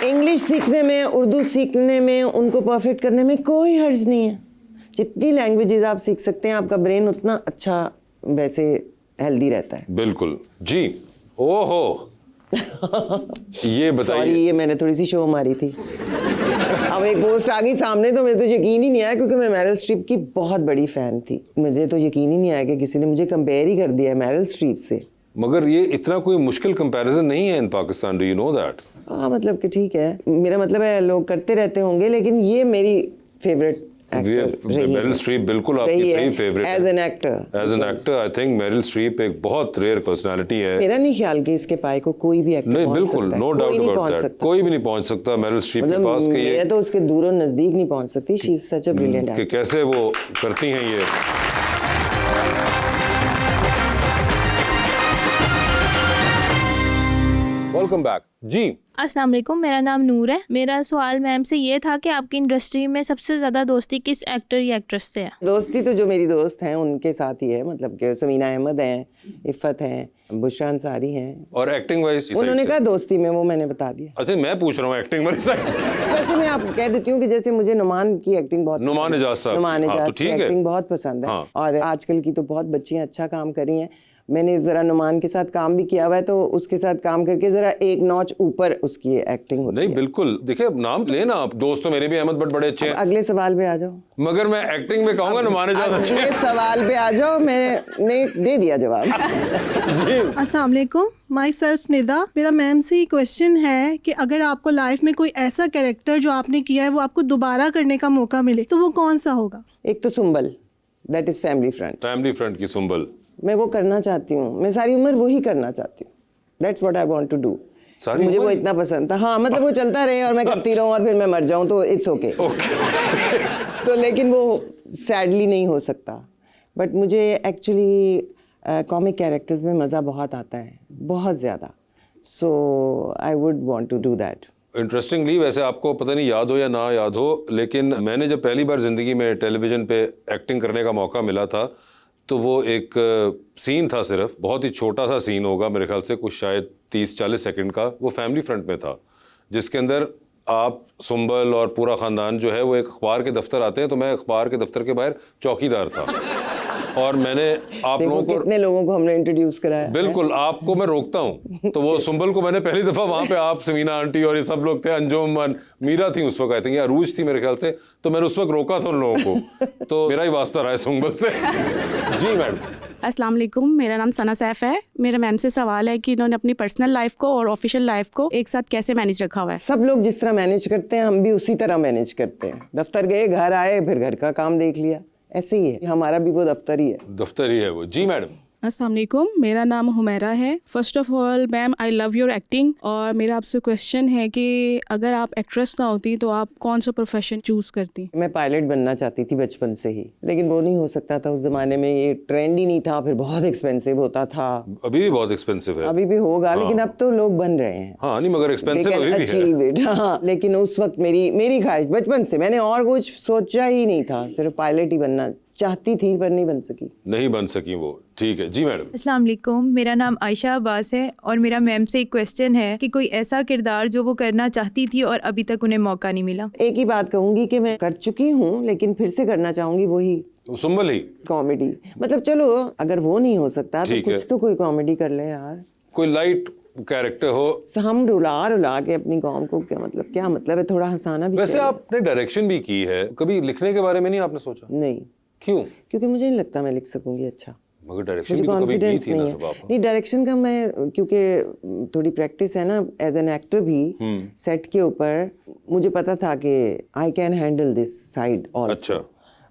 English सीखने में, उर्दू सीखने में, उनको परफेक्ट करने में कोई हर्ज नहीं है। जितनी लैंग्वेजेस आप सीख सकते हैं, आपका ब्रेन उतना अच्छा वैसे हेल्दी रहता है। बिल्कुल जी। ओहो ये बताइए। सॉरी, ये मैंने थोड़ी सी शो मारी थी। अब एक पोस्ट आ गई सामने तो मुझे तो यकीन ही नहीं आया, क्योंकि मैं मैरिल स्ट्रीप की बहुत बड़ी फ़ैन थी। मुझे तो यकीन ही नहीं आया कि किसी ने मुझे कंपेयर ही कर दिया है मैरिल स्ट्रीप से। मगर ये इतना कोई मुश्किल कंपैरिजन नहीं है in Pakistan, do you know that? हाँ, मतलब कि ठीक है, मेरा मतलब है लोग करते रहते होंगे, लेकिन ये मेरी फेवरेट मेरिल स्ट्रीप बिल्कुल आपकी सही favourite as an actor. As an actor I think Meryl Streep एक बहुत रेयर पर्सनालिटी है। मेरा नहीं ख्याल कि इसके पाए को कोई भी एक्टर नहीं, बिल्कुल नो डाउट अबाउट दैट। कोई भी नहीं पहुंच सकता मेरिल स्ट्रीप के पास। कि ये तो उसके दूर और नजदीक नहीं पहुंच सकती। She is such a brilliant actor. कि कैसे वो करती हैं ये। वेलकम बैक जी। अस्सलाम वालेकुम, मेरा नाम नूर है। मेरा सवाल मैम से ये था कि आपकी इंडस्ट्री में सबसे ज़्यादा दोस्ती किस एक्टर या एक्ट्रेस से है? दोस्ती तो जो मेरी दोस्त हैं उनके साथ ही है, मतलब कि समीना अहमद हैं, इफ़त हैं, बुशरा अंसारी हैं। और एक्टिंग वाइज उन्होंने कहा दोस्ती में, वो मैंने बता दिया। अच्छा, मैं पूछ रहा हूँ एक्टिंग वाली साइड से। वैसे मैं आपको कह देती हूँ कि जैसे मुझे नुमान की एक्टिंग बहुत, नुमान इजाज साहब, नुमान हाँ, इजाज तो की ठीक है। एक्टिंग बहुत पसंद है। हाँ। और आजकल की तो बहुत बच्चियाँ अच्छा काम करी हैं। मैंने ज़रा नुमान के साथ काम भी किया हुआ है, तो उसके साथ काम करके ज़रा एक नॉच ऊपर उसकी एक्टिंग होती नहीं है। बिल्कुल, देखिए नाम लेना आप। दोस्त तो मेरे भी अहमद बट बड़े अच्छे हैं। अगले सवाल पे आ जाओ। मगर मैं एक्टिंग में कहूँगा नुमान इजाज अच्छे हैं। अगले सवाल पे आ जाओ, मैंने दे दिया जवाब। जी। अस्सलाम वालेकुम, माई सेल्फ निदा। मेरा मैम से क्वेश्चन है कि अगर आपको लाइफ में कोई ऐसा कैरेक्टर जो आपने किया है वो आपको दोबारा करने का मौका मिले तो वो कौन सा होगा? एक तो Sumbal, that is family front. Family front की सुंबल। मैं वो करना चाहती हूँ, मैं सारी उम्र वही करना चाहती हूँ। That's what I want to do. मुझे वो इतना पसंद था। हाँ, मतलब वो चलता रहे और मैं करती रहूँ और फिर मैं मर जाऊँ तो इट्स ओके। तो लेकिन वो सैडली नहीं हो सकता। बट मुझे एक्चुअली कॉमिक कैरेक्टर्स में मज़ा बहुत आता है, बहुत ज़्यादा। So I would want to do that. Interestingly, वैसे आपको पता नहीं याद हो या ना याद हो, लेकिन मैंने जब पहली बार ज़िंदगी में टेलीविज़न पे एक्टिंग करने का मौका मिला था, तो वो एक सीन था, सिर्फ बहुत ही छोटा सा सीन होगा मेरे ख्याल से, कुछ शायद 30-40 सेकंड का। वो फैमिली फ्रंट में था, जिसके अंदर आप, सुंबल और पूरा ख़ानदान जो है वो एक अखबार के दफ्तर आते हैं। तो मैं अखबार के दफ्तर के बाहर चौकीदार था और मैंने आप लोगों को, कितने लोगों को हमने इंट्रोड्यूस कराया। बिल्कुल आपको मैं रोकता हूँ। तो वो सुंबल को मैंने पहली दफ़ा वहाँ पे, आप, समीना आंटी और ये सब लोग थे, अंजुम, मीरा थी उस वक्त, आई थिंक, या अरूज थी मेरे ख्याल से। तो मैंने उस वक्त रोका था उन लोगों को। तो मेरा ही वास्ता रहा है सुंबल से। जी मैडम। अस्सलाम वालेकुम, मेरा नाम सना सैफ है। मेरा मैम से सवाल है कि इन्होंने अपनी पर्सनल लाइफ को और ऑफिशियल लाइफ को एक साथ कैसे मैनेज रखा हुआ है? सब लोग जिस तरह मैनेज करते हैं हम भी उसी तरह मैनेज करते हैं। दफ्तर गए, घर आए, फिर घर का काम देख लिया, ऐसे ही है। हमारा भी वो दफ्तर ही है। दफ्तर ही है वो। जी मैडम। अस्सलाम वालेकुम, मेरा नाम हुमैरा है। First of all ma'am, I love your acting. और मेरा आपसे क्वेश्चन है कि अगर आप एक्ट्रेस ना होती तो आप कौन सा प्रोफेशन चूज करती? मैं पायलट बनना चाहती थी बचपन से ही, लेकिन वो नहीं हो सकता था उस जमाने में, ये ट्रेंड ही नहीं था, फिर बहुत एक्सपेंसिव होता था। अभी भी बहुत एक्सपेंसिव है। अभी भी होगा, लेकिन अब तो लोग बन रहे हैं। हाँ नहीं, मगर एक्सपेंसिव अभी भी है। हाँ, लेकिन उस वक्त मेरी ख्वाहिश बचपन से, मैंने और कुछ सोचा ही नहीं था, सिर्फ पायलट ही बनना चाहती थी, पर नहीं बन सकी। नहीं बन सकी वो। ठीक है जी मैडम। अस्सलाम वालेकुम, मेरा नाम आयशा अब्बास है और मेरा मैम से एक क्वेश्चन है कि कोई ऐसा किरदार जो वो करना चाहती थी और अभी तक उन्हें मौका नहीं मिला। एक ही बात कहूंगी कि मैं कर चुकी हूँ, लेकिन फिर से करना चाहूंगी वही सुंबल ही, कॉमेडी। मतलब चलो, अगर वो नहीं हो सकता तो ठीक है। कुछ तो कोई कॉमेडी कर ले यार, कोई लाइट कैरेक्टर हो। हम रुला के अपनी कौम को क्या मतलब है, थोड़ा हंसाना भी वैसे चाहिए। आपने डायरेक्शन भी की है, कभी लिखने के बारे में नहीं आपने सोचा? नहीं, क्यों? क्योंकि मुझे नहीं लगता मैं लिख सकूंगी अच्छा। मगर डायरेक्शन मुझे भी तो कभी की कॉन्फिडेंस थी ना नहीं सब है। आपने। नहीं, डायरेक्शन का मैं, क्योंकि थोड़ी प्रैक्टिस है ना एज एन एक्टर भी, सेट के ऊपर मुझे पता था कि I can handle this side also. अच्छा।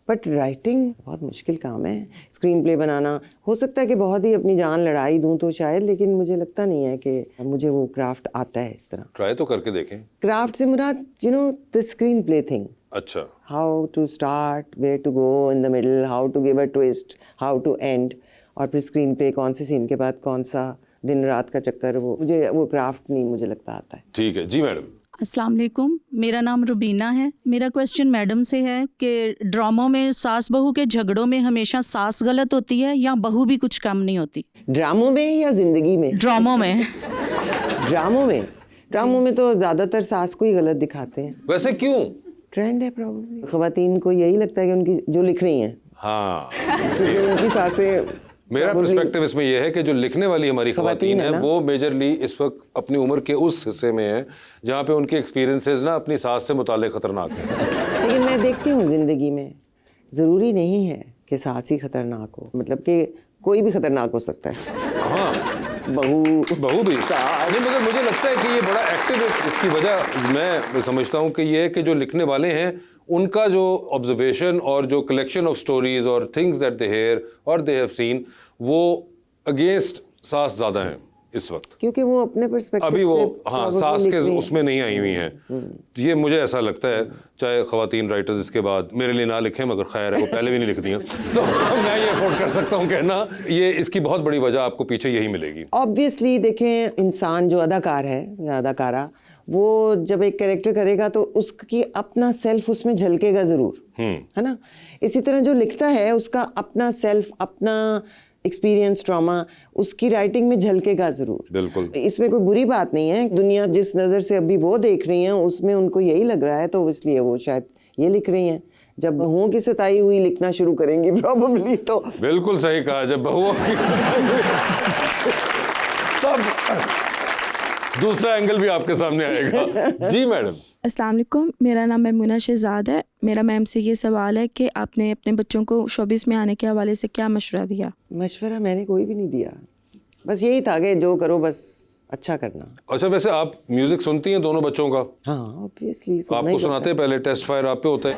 बट राइटिंग बहुत मुश्किल काम है। स्क्रीन प्ले बनाना, हो सकता है कि बहुत ही अपनी जान लड़ाई दूं तो शायद, लेकिन मुझे लगता नहीं है कि मुझे वो क्राफ्ट आता है इस तरह। ट्राई तो करके देखें। क्राफ्ट से मुराद द स्क्रीन प्ले थिंग। अच्छा। How to start, where to go in the middle, how to give a twist, how to end, और फिर स्क्रीन पे कौन से सीन के बाद कौन सा दिन रात का चक्कर, वो क्राफ्ट नहीं मुझे लगता आता है। ठीक है जी मैडम। अस्सलाम वालेकुम, मेरा नाम रुबीना है। मेरा क्वेश्चन मैडम से है कि ड्रामों में सास बहू के झगड़ों में हमेशा सास गलत होती है या बहू भी कुछ कम नहीं होती? ड्रामों में या जिंदगी में? ड्रामों में। ड्रामों में ड्रामों में तो ज्यादातर सास को ही गलत दिखाते हैं, वैसे क्यों? ट्रेंड है प्रॉब्लली। खवातीन को यही लगता है कि उनकी जो लिख रही हैं, हाँ, क्योंकि उनकी सासें, मेरा पर्सपेक्टिव इसमें यह है कि जो लिखने वाली हमारी खवातीन है वो मेजरली इस वक्त अपनी उम्र के उस हिस्से में है जहाँ पे उनके एक्सपीरियंसेस ना अपनी सास से मुताल्लिक खतरनाक हैं। लेकिन मैं देखती हूँ जिंदगी में ज़रूरी नहीं है कि सास ही खतरनाक हो, मतलब कि कोई भी खतरनाक हो सकता है। हाँ, बहू भी नहीं, मगर मुझे लगता है कि ये बड़ा एक्टिव है। इसकी वजह मैं समझता हूँ कि ये है कि जो लिखने वाले हैं उनका जो ऑब्जर्वेशन और जो कलेक्शन ऑफ स्टोरीज और थिंग्स दैट दे हेयर और दे हैव सीन, वो अगेंस्ट सास ज़्यादा हैं इस वक्त, क्योंकि वो अपने पर्सपेक्टिव अभी वो से हाँ probably सास लिख के रही हैं। उसमें नहीं आई हुई हैं। ये मुझे ऐसा लगता है, चाहे खवातीन राइटर्स इसके बाद मेरे लिए ना लिखें, मगर खैर है वो पहले भी नहीं लिखती हैं तो मैं ये अफोर्ड कर सकता हूँ कहना, ये इसकी बहुत बड़ी वजह आपको पीछे यही मिलेगी। ऑब्वियसली देखें, इंसान जो अदाकार है या अदाकारा, वो जब एक कैरेक्टर करेगा तो उसकी अपना सेल्फ उसमें झलकेगा ज़रूर, है ना। इसी तरह जो लिखता है उसका अपना सेल्फ, अपना एक्सपीरियंस, ट्रॉमा उसकी राइटिंग में झलकेगा ज़रूर। बिल्कुल, इसमें कोई बुरी बात नहीं है। दुनिया जिस नज़र से अभी वो देख रही हैं उसमें उनको यही लग रहा है, तो इसलिए वो शायद ये लिख रही हैं। जब बहुओं की सताई हुई लिखना शुरू करेंगी प्रॉब्लली, तो बिल्कुल सही कहा, जब बहुओं की तब दूसरा एंगल भी आपके सामने आएगा। जी मैडम। अस्सलाम वालेकुम, मेरा नाम मैमूना शहजाद है। मेरा मैम से ये सवाल है कि आपने अपने बच्चों को शोबिस में आने के हवाले से क्या मशवरा दिया? मशवरा मैंने कोई भी नहीं दिया, बस यही था कि जो करो बस अच्छा करना। अच्छा, वैसे आप म्यूजिक सुनती हैं दोनों बच्चों का? हाँ ऑब्वियसली। आपको सुनाते हैं? पहले टेस्ट फायर आप पे होता है?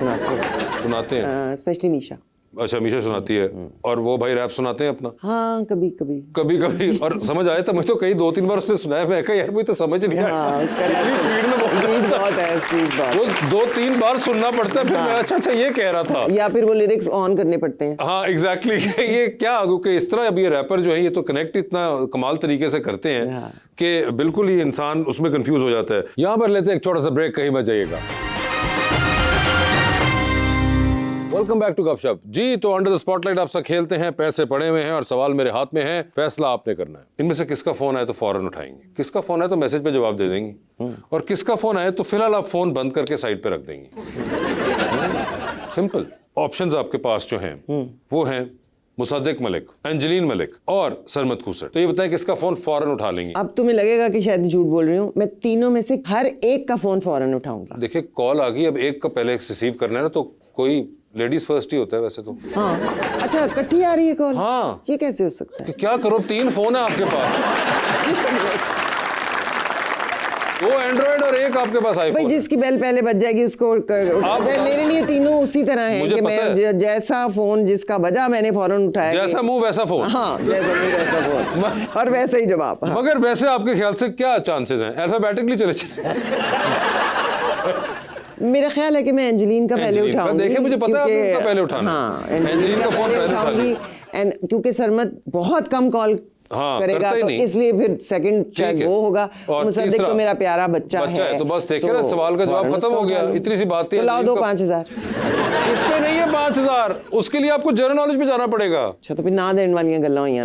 सुनाते हैं, स्पेशली मीशा। अच्छा, मीशा सुनाती है। और वो भाई रैप सुनाते हैं अपना? हाँ कभी कभी कभी कभी। और समझ आया था? मैं तो कई 2-3 बार उससे सुनाया, मैं कहा यार मुझे तो समझ नहीं आया। हाँ, उसका स्पीड में बहुत है, स्पीड बहुत। वो 2-3 बार सुनना पड़ता है, फिर मैं अच्छा ये कह रहा था, या फिर वो लिरिक्स ऑन करने पड़ते हैं। हाँ एग्जैक्टली ये क्या, क्योंकि इस तरह अब ये रैपर जो है ये तो कनेक्ट इतना कमाल तरीके से करते हैं कि बिल्कुल ही इंसान उसमें कंफ्यूज हो जाता है। यहाँ पर लेते हैं एक छोटा सा ब्रेक, कहीं मत जाइएगा। वेलकम बैक टू गपशप। जी, तो अंडर द स्पॉटलाइट आपसे खेलते हैं, पैसे पड़े हुए हैं और सवाल मेरे हाथ में है, फैसला आपने करना है। इनमें से किसका फोन आए तो फौरन उठाएंगे, किसका फोन आए तो मैसेज पे जवाब दे देंगी, और किसका फोन आए तो फिलहाल आप फोन बंद करके साइड पे रख देंगी। सिंपल। ऑप्शंस आपके पास जो हैं वो हैं मुसद्दिक मलिक, एंजेलिन मलिक और सरमत खूसट। तो ये बताएं किसका फोन फौरन उठा लेंगी? अब तुम्हें लगेगा कि शायद झूठ बोल रही हूँ, मैं तीनों में से हर एक का फोन फौरन उठाऊंगा। देखिए कॉल आ गई, अब एक का पहले रिसीव करना है ना, तो कोई लेडीज फर्स्ट ही होता है वैसे तो। हाँ अच्छा, इकट्ठी आ रही है कॉल? हाँ। ये कैसे हो सकता है? तो क्या करो, 3 फोन है आपके पास, 2 एंड्रॉइड और एक आपके पास आईफोन। भाई जिसकी बेल पहले बज जाएगी उसको मेरे लिए तीनों उसी तरह हैं कि मैं जैसा फोन जिसका बजा मैंने फौरन उठाया, जैसा मुंह वैसा फोन। हाँ जैसा मुंह वैसा फोन और वैसा ही जवाब। हाँ। मगर वैसे आपके ख्याल से क्या चांसेस हैं, अल्फाबेटिकली चले मेरा ख्याल है कि मैं एंजेलिन का पहले उठाऊंगी। देखिए मुझे पता है आपका पहले उठाना। हाँ एंजेलिन का पहले उठाऊंगी, क्योंकि सरमत बहुत कम कॉल करेगा, तो इसलिए फिर सेकंड शायद वो होगा। मुसद्दिक तो मेरा प्यारा बच्चा है, तो बस देखिए ना, सवाल का जवाब खत्म हो गया, इतनी सी बात थी। तो लाओ दो 5000। इस पे नहीं है 5000, उसके लिए आपको जनरल नॉलेज पे जाना पड़ेगा। अच्छा तो फिर ना देने वाली गल्लां हुई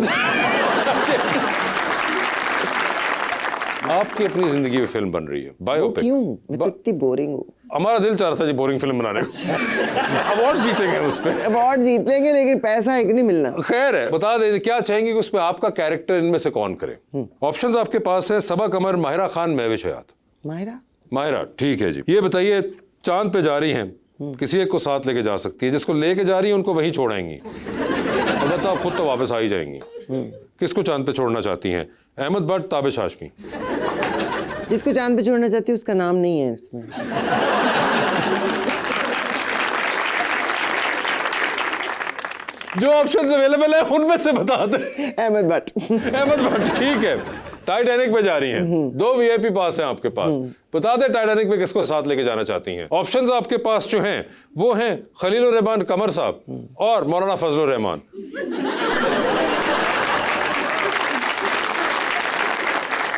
आपकी अपनी जिंदगी में फिल्म बन रही है, बायोपिक। क्यों? मैं तो इतनी बोरिंग हूँ। हमारा दिल चाह रहा था जी बोरिंग फिल्म बनाने को। अवार्ड जीतेंगे उस पे, अवार्ड जीत लेंगे, लेकिन पैसा एक नहीं मिलना। खैर है, बता दे क्या चाहेंगे कि उस पे आपका कैरेक्टर इनमें से कौन करे? ऑप्शंस आपके पास है, सबा कमर, माहिरा खान, महविश हयात। माहिरा ठीक है जी। ये बताइए, चांद पे जा रही हैं, किसी एक को साथ लेके जा सकती है, जिसको लेके जा रही है उनको वहीं छोड़ाएंगी, अलबत्ता आप खुद तो वापस आ ही जाएंगी। किसको चांद पे छोड़ना चाहती हैं? अहमद भट्ट, ताबिश हाशमी। जिसको चांद पे छोड़ना चाहती है उसका नाम नहीं है इसमें। जो ऑप्शंस अवेलेबल है उनमें से बता दे। अहमद भट्ट। अहमद भट्ट ठीक है। टाइटैनिक पे जा रही हैं, 2 वीआईपी पास हैं आपके पास, बता दे टाइटैनिक पे किसको साथ लेके जाना चाहती हैं? ऑप्शंस आपके पास जो हैं वो हैं खलीलुर रहमान कमर साहब और मौलाना फजलुर रहमान।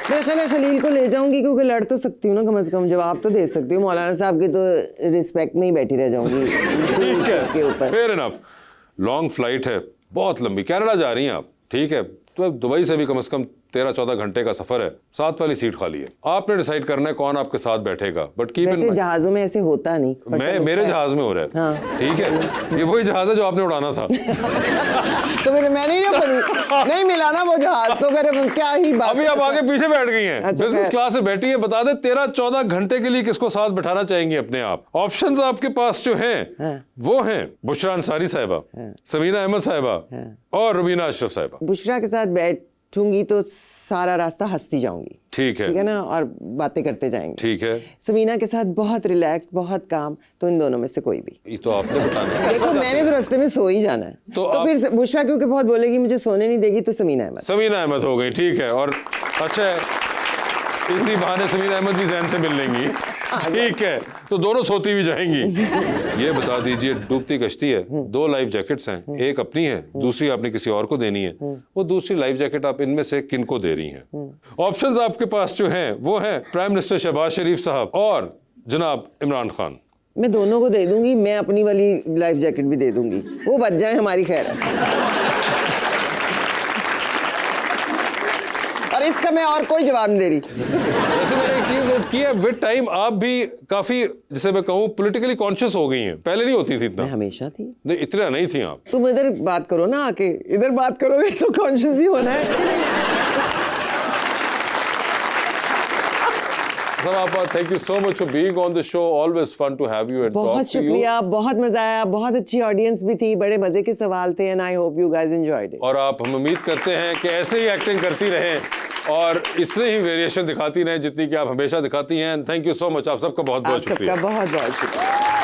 मैं खलील को ले जाऊंगी, क्योंकि लड़ तो सकती हूँ ना, कम से कम जवाब तो दे सकती हूँ। मौलाना साहब की तो रिस्पेक्ट में ही बैठी रह जाऊंगी के ऊपर। Fair enough. लॉन्ग फ्लाइट है, बहुत लंबी, कनाडा जा रही हैं आप, ठीक है, तो दुबई से भी कम 13-14 घंटे का सफर है, 7 वाली सीट खाली है, आपने डिसाइड करना है कौन आपके साथ बैठेगा। बट कीप इन वैसे माइंड, जहाजों में ऐसे होता नहीं, पर मैं चलो, मेरे जहाज में हो रहा है, हाँ। ठीक है, ये वही जहाज है जो आपने उड़ाना था। तो फिर मैं नहीं नहीं मिला ना वो जहाज, तो फिर क्या ही बात। अभी आप आगे पीछे बैठ गई हैं, अच्छा, बिजनेस खैर। क्लास में बैठी हैं, बता दे 13-14 घंटे के लिए किसको साथ बैठाना चाहेंगे अपने आप। ऑप्शंस आपके पास जो हैं हाँ। वो हैं बुशरा अंसारी साहिबा, समीना अहमद साहिबा और रुबीना अशरफ साहिबा। बुशरा के साथ बैठूंगी तो सारा रास्ता हंसती जाऊंगी, ठीक ठीक है है, ना, और बातें करते जाएंगे। ठीक है, समीना के साथ बहुत रिलैक्स, बहुत काम, तो इन दोनों में से कोई भी। ये तो आपने बताना है। देखो मैंने तो रास्ते में सो ही जाना है, तो तो फिर बुशरा क्योंकि बहुत बोलेगी मुझे सोने नहीं देगी, तो समीना अहमद। समीना अहमद हो गई, ठीक है, और अच्छा है, इसी बहाने समीना अहमद भी जहन से मिल लेंगी, ठीक है, तो दोनों सोती भी जाएंगी। ये बता दीजिए, डूबती कश्ती है, 2 लाइफ जैकेट्स हैं, एक अपनी है, दूसरी आपने किसी और को देनी है, वो दूसरी लाइफ जैकेट आप इनमें से किनको दे रही हैं? ऑप्शंस आपके पास जो हैं वो हैं प्राइम मिनिस्टर शहबाज शरीफ साहब और जनाब इमरान खान। मैं दोनों को दे दूंगी, मैं अपनी वाली लाइफ जैकेट भी दे दूंगी, वो बच जाए हमारी खैर है। और इसका मैं और कोई जवाब नहीं दे रही। वैसे मैंने एक चीज नोट की है, विद टाइम आप भी काफी, जिसे मैं कहूँ, पॉलिटिकली कॉन्शियस हो गई हैं, पहले नहीं होती थी इतना। मैं हमेशा थी। नहीं, इतना नहीं थी आप। तुम इधर बात करो ना, आके इधर बात करोगे तो कॉन्शियस ही होना है। Thank you so much for being on the show, always fun to have you and talk to you. बहुत शुक्रिया, बहुत मजा आया, बहुत अच्छी ऑडियंस भी थी, बड़े मजे के सवाल थे, and I hope you guys enjoyed it. और आप, हम उम्मीद करते हैं कि ऐसे ही एक्टिंग करती रहें और इसमें ही वेरिएशन दिखाती रहें जितनी कि आप हमेशा दिखाती हैं। थैंक यू सो मच, आप सबका बहुत बहुत आप सबका शुक्रिया। बहुत बहुत शुक्रिया।